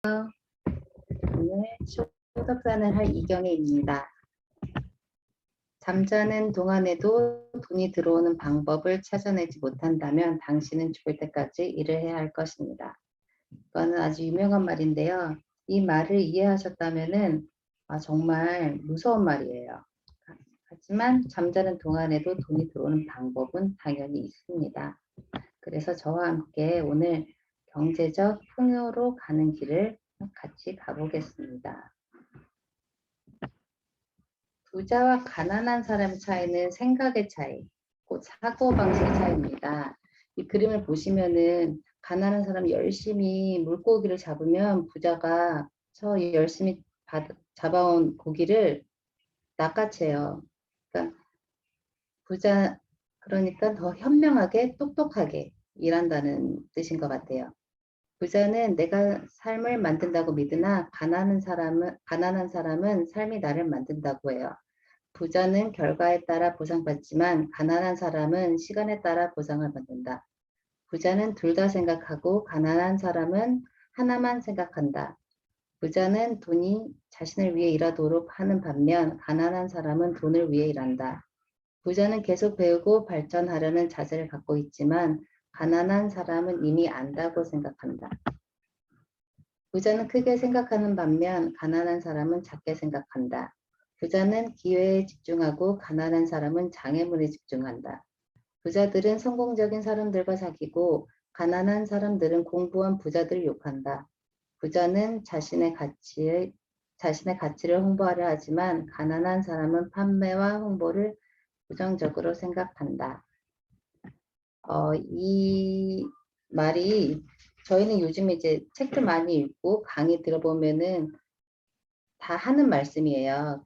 오늘 초급산을 할 이경혜입니다. 잠자는 동안에도 돈이 들어오는 방법을 찾아내지 못한다면 당신은 죽을 때까지 일을 해야 할 것입니다. 이거는 아주 유명한 말인데요. 이 말을 이해하셨다면 정말 무서운 말이에요. 하지만 잠자는 동안에도 돈이 들어오는 방법은 당연히 있습니다. 그래서 저와 함께 오늘 경제적 풍요로 가는 길을 같이 가보겠습니다. 부자와 가난한 사람의 차이는 생각의 차이, 곧 사고방식의 차이입니다. 이 그림을 보시면은 가난한 사람이 열심히 물고기를 잡으면 부자가 저 열심히 잡아온 고기를 낚아채요. 그러니까 더 현명하게 똑똑하게 일한다는 뜻인 것 같아요. 부자는 내가 삶을 만든다고 믿으나 가난한 사람은 삶이 나를 만든다고 해요. 부자는 결과에 따라 보상받지만 가난한 사람은 시간에 따라 보상을 받는다. 부자는 둘 다 생각하고 가난한 사람은 하나만 생각한다. 부자는 돈이 자신을 위해 일하도록 하는 반면 가난한 사람은 돈을 위해 일한다. 부자는 계속 배우고 발전하려는 자세를 갖고 있지만 가난한 사람은 이미 안다고 생각한다. 부자는 크게 생각하는 반면 가난한 사람은 작게 생각한다. 부자는 기회에 집중하고 가난한 사람은 장애물에 집중한다. 부자들은 성공적인 사람들과 사귀고 가난한 사람들은 공부한 부자들을 욕한다. 부자는 자신의 가치를 홍보하려 하지만 가난한 사람은 판매와 홍보를 부정적으로 생각한다. 이 말이 저희는 요즘에 이제 책도 많이 읽고 강의 들어보면은 다 하는 말씀이에요.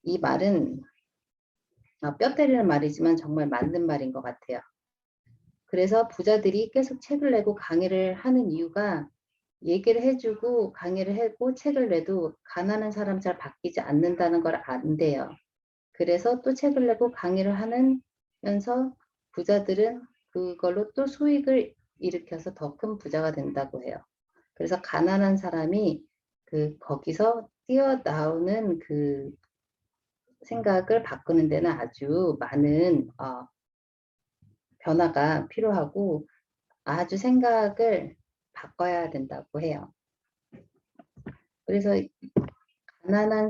이 말은 뼈 때리는 말이지만 정말 맞는 말인 것 같아요. 그래서 부자들이 계속 책을 내고 강의를 하는 이유가 얘기를 해주고 강의를 하고 책을 내도 가난한 사람 잘 바뀌지 않는다는 걸 안대요. 그래서 또 책을 내고 강의를 하면서 부자들은 그걸로 또 수익을 일으켜서 더 큰 부자가 된다고 해요. 그래서 가난한 사람이 거기서 뛰어나오는 생각을 바꾸는 데는 아주 많은 변화가 필요하고 아주 생각을 바꿔야 된다고 해요. 그래서 가난한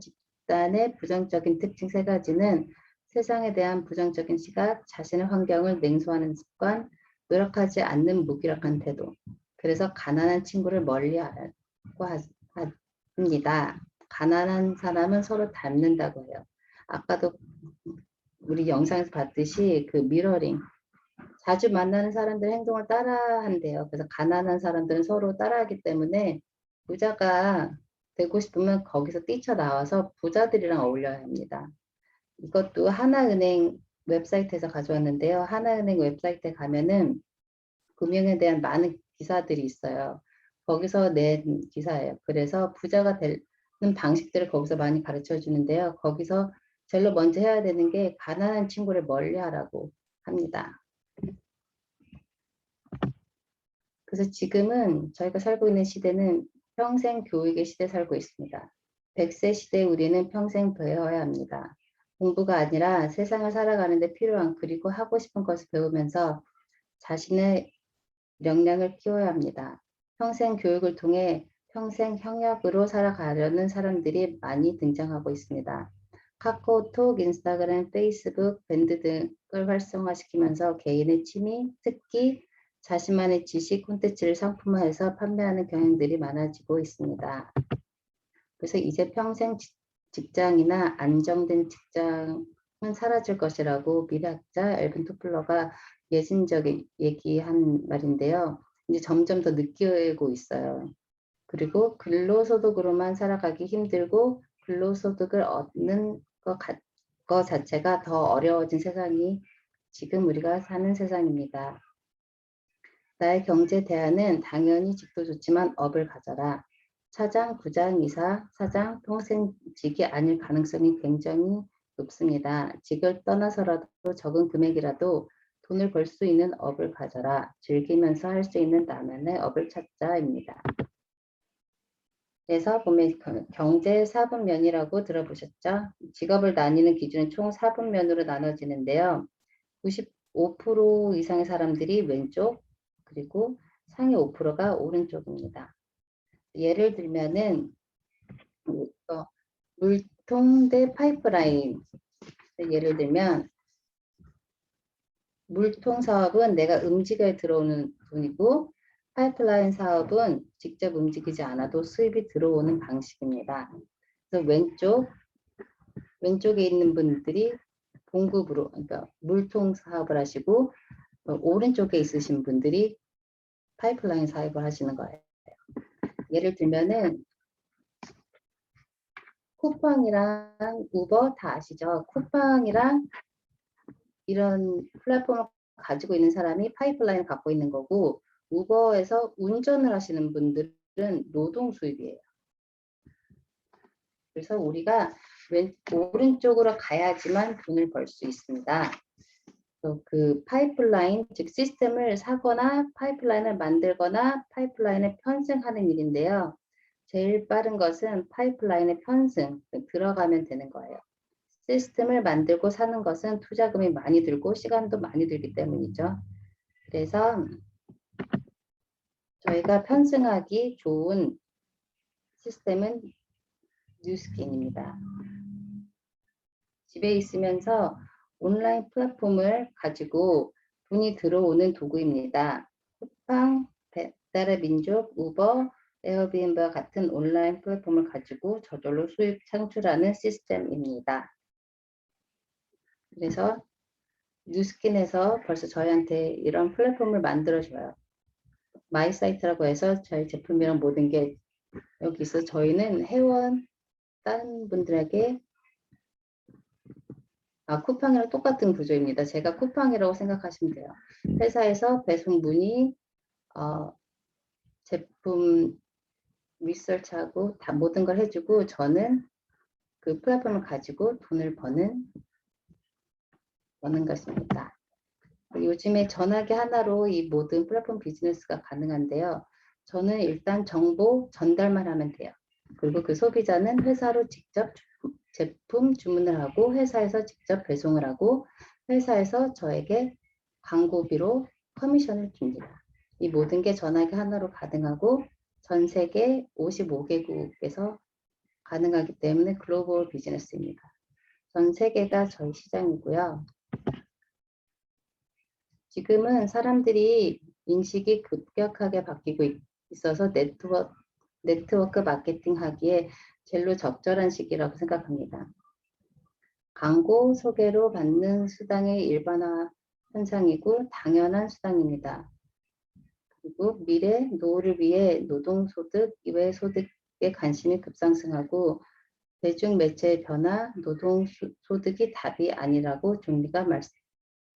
집단의 부정적인 특징 3가지는 세상에 대한 부정적인 시각, 자신의 환경을 냉소하는 습관, 노력하지 않는 무기력한 태도. 그래서 가난한 친구를 멀리하라고 합니다. 가난한 사람은 서로 닮는다고 해요. 아까도 우리 영상에서 봤듯이 미러링. 자주 만나는 사람들의 행동을 따라한대요. 그래서 가난한 사람들은 서로 따라하기 때문에 부자가 되고 싶으면 거기서 뛰쳐나와서 부자들이랑 어울려야 합니다. 이것도 하나은행 웹사이트에서 가져왔는데요. 하나은행 웹사이트에 가면은 금융에 대한 많은 기사들이 있어요. 거기서 낸 기사예요. 그래서 부자가 되는 방식들을 거기서 많이 가르쳐 주는데요. 거기서 제일 먼저 해야 되는 게 가난한 친구를 멀리하라고 합니다. 그래서 지금은 저희가 살고 있는 시대는 평생 교육의 시대에 살고 있습니다. 100세 시대에 우리는 평생 배워야 합니다. 공부가 아니라 세상을 살아가는 데 필요한 그리고 하고 싶은 것을 배우면서 자신의 역량을 키워야 합니다. 평생 교육을 통해 평생 형역으로 살아가려는 사람들이 많이 등장하고 있습니다. 카카오톡, 인스타그램, 페이스북, 밴드 등을 활성화시키면서 개인의 취미, 특기, 자신만의 지식, 콘텐츠를 상품화해서 판매하는 경향들이 많아지고 있습니다. 그래서 이제 평생 직장이나 안정된 직장은 사라질 것이라고 미래학자 엘빈 토플러가 예신적인 얘기한 말인데요. 이제 점점 더 느끼고 있어요. 그리고 근로소득으로만 살아가기 힘들고 근로소득을 얻는 것 자체가 더 어려워진 세상이 지금 우리가 사는 세상입니다. 나의 경제 대안은 당연히 집도 좋지만 업을 가져라. 차장, 부장, 이사, 사장, 평생직이 아닐 가능성이 굉장히 높습니다. 직을 떠나서라도 적은 금액이라도 돈을 벌 수 있는 업을 가져라. 즐기면서 할 수 있는 나만의 업을 찾자입니다. 그래서 보면 경제 4분면이라고 들어보셨죠? 직업을 나뉘는 기준은 총 4분면으로 나눠지는데요. 95% 이상의 사람들이 왼쪽, 그리고 상위 5%가 오른쪽입니다. 예를 들면은 물통 대 파이프라인. 예를 들면 물통 사업은 내가 움직여 들어오는 돈이고, 파이프라인 사업은 직접 움직이지 않아도 수입이 들어오는 방식입니다. 그래서 왼쪽에 있는 분들이 공급으로, 그러니까 물통 사업을 하시고, 오른쪽에 있으신 분들이 파이프라인 사업을 하시는 거예요. 예를 들면은 쿠팡이랑 우버 다 아시죠? 쿠팡이랑 이런 플랫폼을 가지고 있는 사람이 파이프라인을 갖고 있는 거고, 우버에서 운전을 하시는 분들은 노동 수입이에요. 그래서 우리가 오른쪽으로 가야지만 돈을 벌 수 있습니다. 그 파이프라인, 즉 시스템을 사거나 파이프라인을 만들거나 파이프라인을 편승하는 일인데요. 제일 빠른 것은 파이프라인의 편승, 들어가면 되는 거예요. 시스템을 만들고 사는 것은 투자금이 많이 들고 시간도 많이 들기 때문이죠. 그래서 저희가 편승하기 좋은 시스템은 뉴스킨입니다. 집에 있으면서 온라인 플랫폼을 가지고 돈이 들어오는 도구입니다. 쿠팡, 배달의 민족, 우버, 에어비앤비와 같은 온라인 플랫폼을 가지고 저절로 수익 창출하는 시스템입니다. 그래서 뉴스킨에서 벌써 저희한테 이런 플랫폼을 만들어줘요. 마이사이트라고 해서 저희 제품이랑 모든 게 여기 있어. 저희는 회원 다른 분들에게 쿠팡이랑 똑같은 구조입니다. 제가 쿠팡이라고 생각하시면 돼요. 회사에서 배송 문의, 제품 리서치하고 다 모든 걸 해주고 저는 그 플랫폼을 가지고 돈을 버는 것입니다. 요즘에 전화기 하나로 이 모든 플랫폼 비즈니스가 가능한데요. 저는 일단 정보 전달만 하면 돼요. 그리고 그 소비자는 회사로 직접 제품 주문을 하고 회사에서 직접 배송을 하고 회사에서 저에게 광고비로 커미션을 줍니다. 이 모든 게 전화기 하나로 가능하고 전 세계 55개국에서 가능하기 때문에 글로벌 비즈니스입니다. 전 세계가 저희 시장이고요. 지금은 사람들이 인식이 급격하게 바뀌고 있어서 네트워크 마케팅 하기에 제일로 적절한 시기라고 생각합니다. 광고 소개로 받는 수당의 일반화 현상이고 당연한 수당입니다. 그리고 미래 노후를 위해 노동소득 이외 소득에 관심이 급상승하고 대중매체의 변화, 노동소득이 답이 아니라고 총리가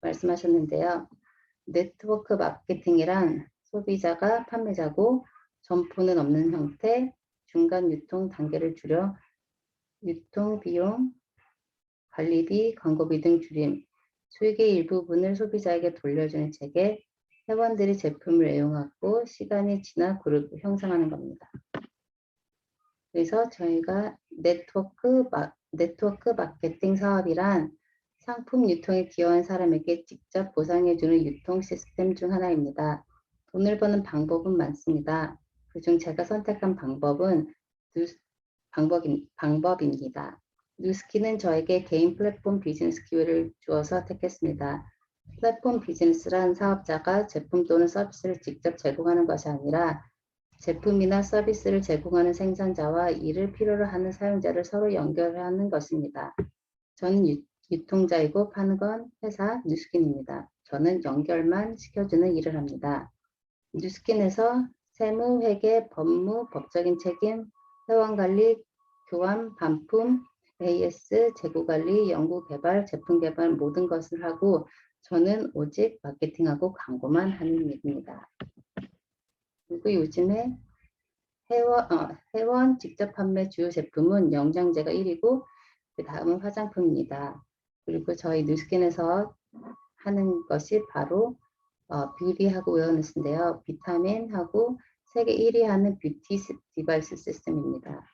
말씀하셨는데요. 네트워크 마케팅이란 소비자가 판매자고 점포는 없는 형태, 중간 유통 단계를 줄여 유통 비용, 관리비, 광고비 등 줄임, 수익의 일부분을 소비자에게 돌려주는 체계, 회원들이 제품을 애용하고 시간이 지나 그룹을 형성하는 겁니다. 그래서 저희가 네트워크 마케팅 사업이란 상품 유통에 기여한 사람에게 직접 보상해주는 유통 시스템 중 하나입니다. 돈을 버는 방법은 많습니다. 그중 제가 선택한 방법입니다. 뉴스키는 저에게 개인 플랫폼 비즈니스 기회를 주어서 택했습니다. 플랫폼 비즈니스란 사업자가 제품 또는 서비스를 직접 제공하는 것이 아니라 제품이나 서비스를 제공하는 생산자와 이를 필요로 하는 사용자를 서로 연결하는 것입니다. 저는 유통자이고 파는 건 회사 뉴스킨입니다. 저는 연결만 시켜주는 일을 합니다. 뉴스킨에서 세무, 회계, 법무, 법적인 책임, 회원관리, 교환, 반품, AS, 재고관리, 연구개발, 제품개발 모든 것을 하고 저는 오직 마케팅하고 광고만 하는 일입니다. 그리고 요즘에 회원 직접 판매 주요 제품은 영양제가 1위고 그 다음은 화장품입니다. 그리고 저희 뉴스킨에서 하는 것이 바로 뷰티하고 웨어너스인데요. 비타민하고 세계 1위 하는 뷰티 디바이스 시스템입니다.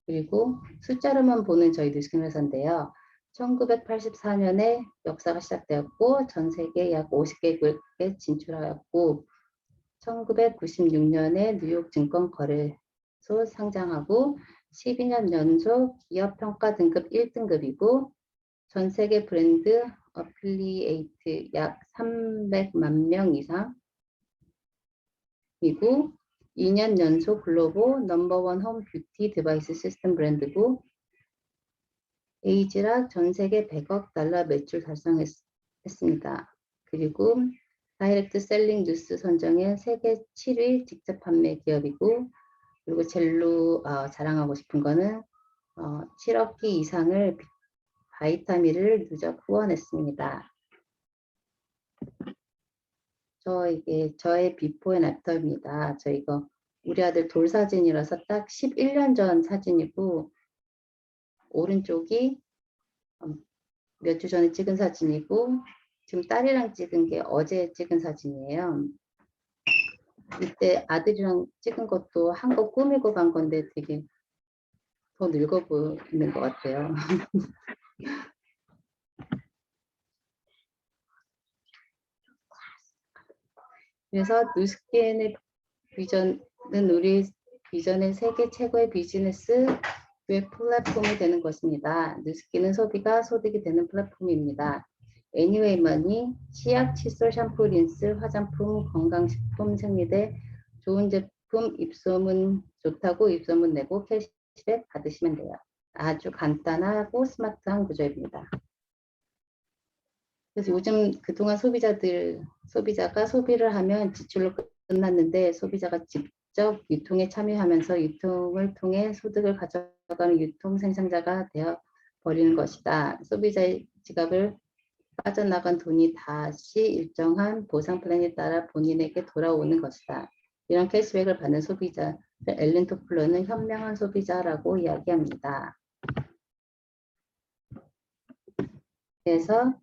그리고 숫자로만 보는 저희 누스킨 회사인데요. 1984년에 역사가 시작되었고 전 세계 약 50개국에 진출하였고 1996년에 뉴욕 증권거래소 상장하고 12년 연속 기업평가 등급 1등급이고 전 세계 브랜드 어플리에이트 약 300만 명 이상이고 2년 연속 글로벌 넘버원 홈 뷰티 디바이스 시스템 브랜드고 에이지락 전 세계 100억 달러 매출 달성했습니다. 그리고 다이렉트 셀링 뉴스 선정의 세계 7위 직접 판매 기업이고 그리고 젤로 자랑하고 싶은 거는 7억 기 이상을 바이타민을 누적 후원했습니다. 이게 저의 비포 앤 애프터입니다. 저 이거 우리 아들 돌 사진이라서 딱 11년 전 사진이고 오른쪽이 몇 주 전에 찍은 사진이고 지금 딸이랑 찍은 게 어제 찍은 사진이에요. 이때 아들이랑 찍은 것도 한 거 꾸미고 간 건데 되게 더 늙어 보이는 것 같아요. 그래서 누스킨의 비전은 우리 비전의 세계 최고의 비즈니스 웹 플랫폼이 되는 것입니다. 누스킨은 소비가 소득이 되는 플랫폼입니다. 애니웨이 머니, 치약, 칫솔, 샴푸, 린스, 화장품, 건강식품, 생리대, 좋은 제품, 입소문 좋다고 입소문 내고 캐시백 받으시면 돼요. 아주 간단하고 스마트한 구조입니다. 그래서 요즘 그동안 소비자가 소비를 하면 지출로 끝났는데 소비자가 직접 유통에 참여하면서 유통을 통해 소득을 가져가는 유통 생산자가 되어 버리는 것이다. 소비자의 지갑을 빠져나간 돈이 다시 일정한 보상 플랜에 따라 본인에게 돌아오는 것이다. 이런 캐시백을 받는 소비자를 앨런 토플러는 현명한 소비자라고 이야기합니다. 그래서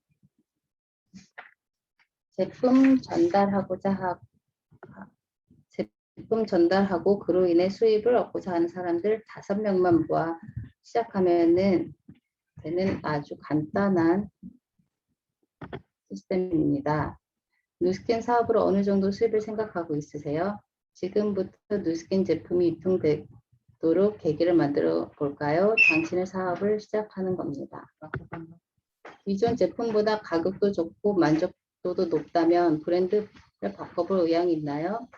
제품 전달하고 그로 인해 수입을 얻고자 하는 사람들 5명만 모아 시작하면은 되는 아주 간단한 시스템입니다. 누스킨 사업으로 어느 정도 수입을 생각하고 있으세요? 지금부터 누스킨 제품이 유통되도록 계기를 만들어 볼까요? 당신의 사업을 시작하는 겁니다. 기존 제품보다 가격도 좋고 만족도도 높다면 브랜드를 바꿔볼 의향이 있나요?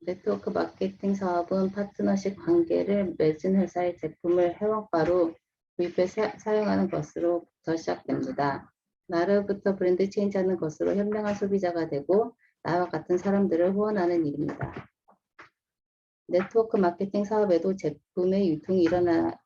네트워크 마케팅 사업은 파트너십 관계를 맺은 회사의 제품을 회원가로 구입해 사용하는 것으로부터 시작됩니다. 나로부터 브랜드 체인지하는 것으로 현명한 소비자가 되고 나와 같은 사람들을 후원하는 일입니다. 네트워크 마케팅 사업에도 제품의 유통이 일어나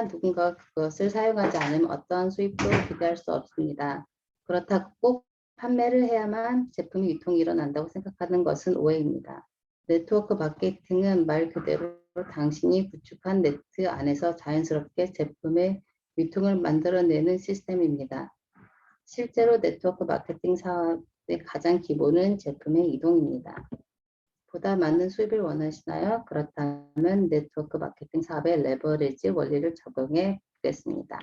누군가가 그것을 사용하지 않으면 어떠한 수입도 기대할 수 없습니다. 그렇다고 꼭 판매를 해야만 제품이 유통이 일어난다고 생각하는 것은 오해입니다. 네트워크 마케팅은 말 그대로 당신이 구축한 네트 안에서 자연스럽게 제품의 유통을 만들어내는 시스템입니다. 실제로 네트워크 마케팅 사업의 가장 기본은 제품의 이동입니다. 보다 많은 수입을 원하시나요? 그렇다면 네트워크 마케팅 사업의 레버리지 원리를 적용해 보겠습니다.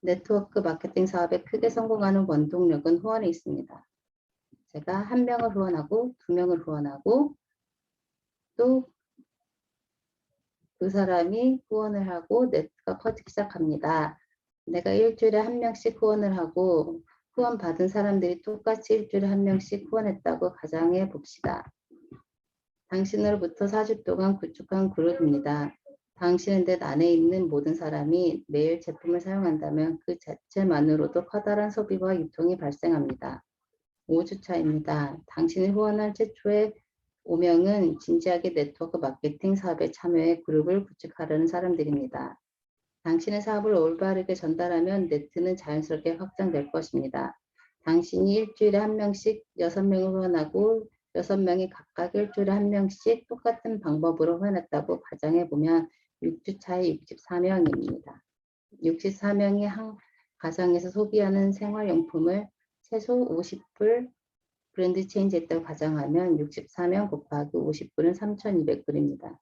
네트워크 마케팅 사업에 크게 성공하는 원동력은 후원에 있습니다. 제가 1명을 후원하고 2명을 후원하고 또 그 사람이 후원을 하고 네트가 커지기 시작합니다. 내가 일주일에 1명씩 후원을 하고 후원 받은 사람들이 똑같이 일주일에 1명씩 후원했다고 가정해 봅시다. 당신으로부터 4주 동안 구축한 그룹입니다. 당신은 넷 안에 있는 모든 사람이 매일 제품을 사용한다면 그 자체만으로도 커다란 소비와 유통이 발생합니다. 5주차입니다. 당신이 후원한 최초의 5명은 진지하게 네트워크 마케팅 사업에 참여해 그룹을 구축하려는 사람들입니다. 당신의 사업을 올바르게 전달하면 네트는 자연스럽게 확장될 것입니다. 당신이 일주일에 1명씩 6명을 후원하고 6명이 각각 일주일에 1명씩 똑같은 방법으로 후원했다고 가정해보면 6주차에 64명입니다. 64명이 가정에서 소비하는 생활용품을 최소 50불 브랜드 체인지했다고 가정하면 64명 곱하기 50불은 3,200불입니다.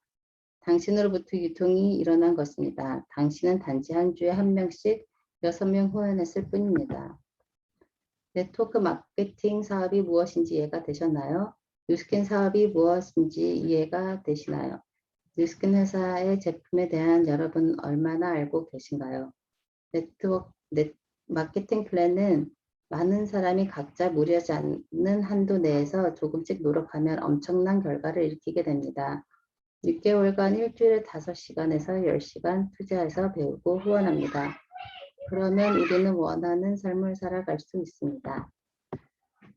당신으로부터 유통이 일어난 것입니다. 당신은 단지 한 주에 한 명씩 6명 후원했을 뿐입니다. 네트워크 마케팅 사업이 무엇인지 이해가 되셨나요? 뉴스킨 사업이 무엇인지 이해가 되시나요? 뉴스킨 회사의 제품에 대한 여러분 얼마나 알고 계신가요? 마케팅 플랜은 많은 사람이 각자 무리하지 않는 한도 내에서 조금씩 노력하면 엄청난 결과를 일으키게 됩니다. 6개월간 일주일에 5시간에서 10시간 투자해서 배우고 후원합니다. 그러면 우리는 원하는 삶을 살아갈 수 있습니다.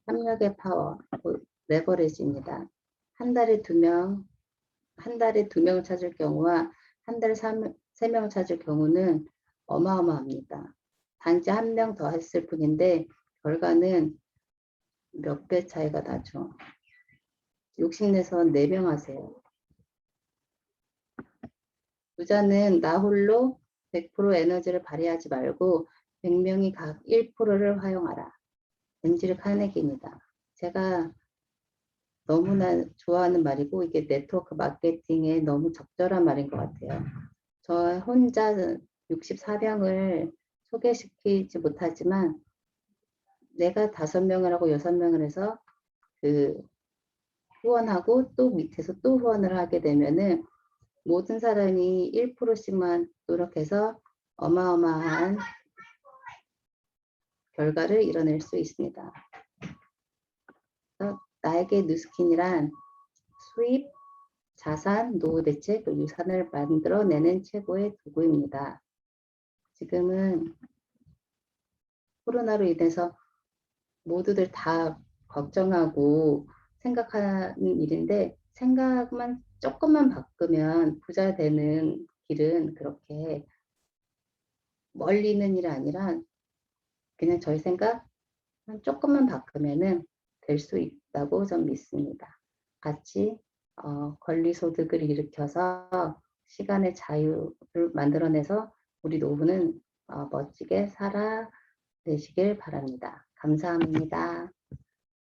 협력의 파워, 레버리지입니다. 한 달에 두 명을 찾을 경우와 한 달에 3명을 찾을 경우는 어마어마합니다. 단지 한 명 더 했을 뿐인데 결과는 몇 배 차이가 나죠. 욕심내서 4명 하세요. 부자는 나 홀로 100% 에너지를 발휘하지 말고 100명이 각 1%를 활용하라. 벤지르 카네기입니다. 제가 너무나 좋아하는 말이고 이게 네트워크 마케팅에 너무 적절한 말인 것 같아요. 저 혼자 64명을 소개시키지 못하지만 내가 5명을 하고 6명을 해서 그 후원하고 또 밑에서 또 후원을 하게 되면은 모든 사람이 1%씩만 노력해서 어마어마한 결과를 이뤄낼 수 있습니다. 나에게 뉴스킨이란 수입, 자산, 노후 대책, 유산을 만들어내는 최고의 도구입니다. 지금은 코로나로 인해서 모두들 다 걱정하고 생각하는 일인데 생각만 조금만 바꾸면 부자 되는 길은 그렇게 멀리 있는 일이 아니라 그냥 저희 생각 조금만 바꾸면은 될 수 있다고 좀 믿습니다. 같이 권리소득을 일으켜서 시간의 자유를 만들어내서 우리 노후는 멋지게 살아내시길 바랍니다. 감사합니다.